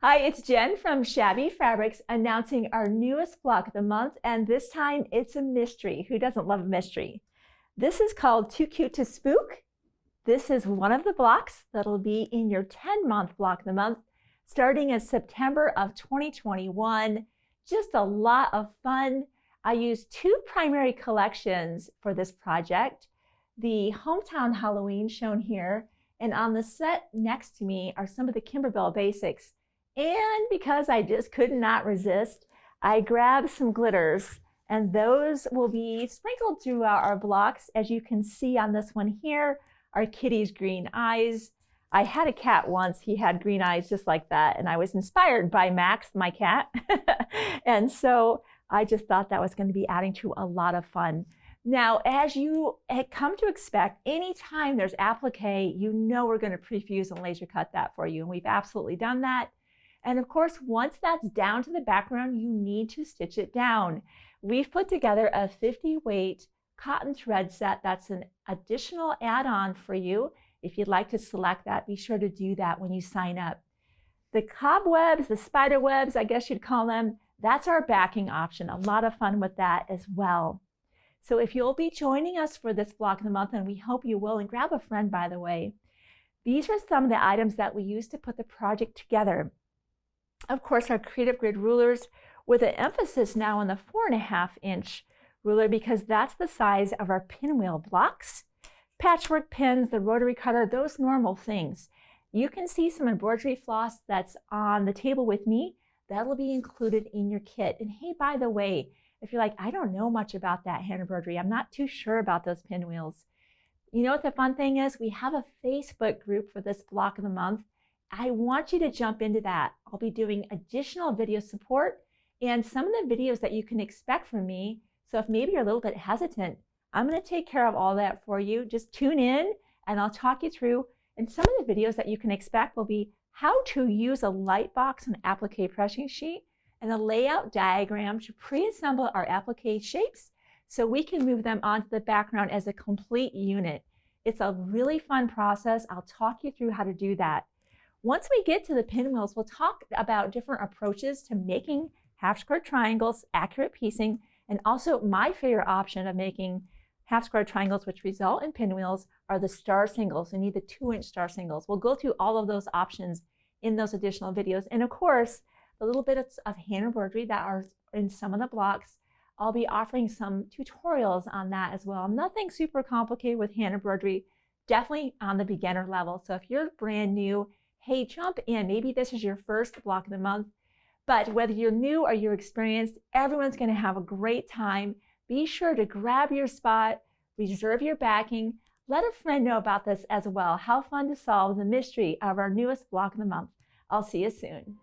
Hi, it's Jen from Shabby Fabrics announcing our newest block of the month, and this time it's a mystery. Who doesn't love a mystery? This is called Too Cute to Spook. This is one of the blocks that'll be in your 10-month block of the month, starting in September of 2021. Just a lot of fun. I used two primary collections for this project. The Hometown Halloween shown here, and on the set next to me are some of the Kimberbell Basics. And because I just could not resist, I grabbed some glitters, and those will be sprinkled throughout our blocks. As you can see on this one here, our kitty's green eyes. I had a cat once, he had green eyes just like that, and I was inspired by Max, my cat. And so I just thought that was going to be adding to a lot of fun. Now, as you come to expect, anytime there's applique, you know we're going to prefuse and laser cut that for you, and we've absolutely done that. And of course, once that's down to the background, you need to stitch it down. We've put together a 50-weight cotton thread set that's an additional add-on for you. If you'd like to select that, be sure to do that when you sign up. The cobwebs, the spider webs, I guess you'd call them, that's our backing option. A lot of fun with that as well. So if you'll be joining us for this block of the month, and we hope you will, and grab a friend, by the way, these are some of the items that we use to put the project together. Of course, our Creative Grid rulers, with an emphasis now on the 4.5-inch ruler because that's the size of our pinwheel blocks. Patchwork pins, the rotary cutter, those normal things. You can see some embroidery floss that's on the table with me. That'll be included in your kit. And hey, by the way, if you're like, I don't know much about that hand embroidery, I'm not too sure about those pinwheels. You know what the fun thing is? We have a Facebook group for this block of the month. I want you to jump into that. I'll be doing additional video support and some of the videos that you can expect from me. So if maybe you're a little bit hesitant, I'm going to take care of all that for you. Just tune in and I'll talk you through. And some of the videos that you can expect will be how to use a light box and applique pressing sheet and a layout diagram to pre-assemble our applique shapes so we can move them onto the background as a complete unit. It's a really fun process. I'll talk you through how to do that. Once we get to the pinwheels, we'll talk about different approaches to making half-square triangles, accurate piecing, and also my favorite option of making half-square triangles which result in pinwheels are the star singles. You need the 2-inch star singles. We'll go through all of those options in those additional videos. And of course, the little bits of hand embroidery that are in some of the blocks, I'll be offering some tutorials on that as well. Nothing super complicated with hand embroidery, definitely on the beginner level. So if you're brand new, hey, jump in. Maybe this is your first block of the month, but whether you're new or you're experienced, everyone's going to have a great time. Be sure to grab your spot, reserve your backing, let a friend know about this as well. How fun to solve the mystery of our newest block of the month. I'll see you soon.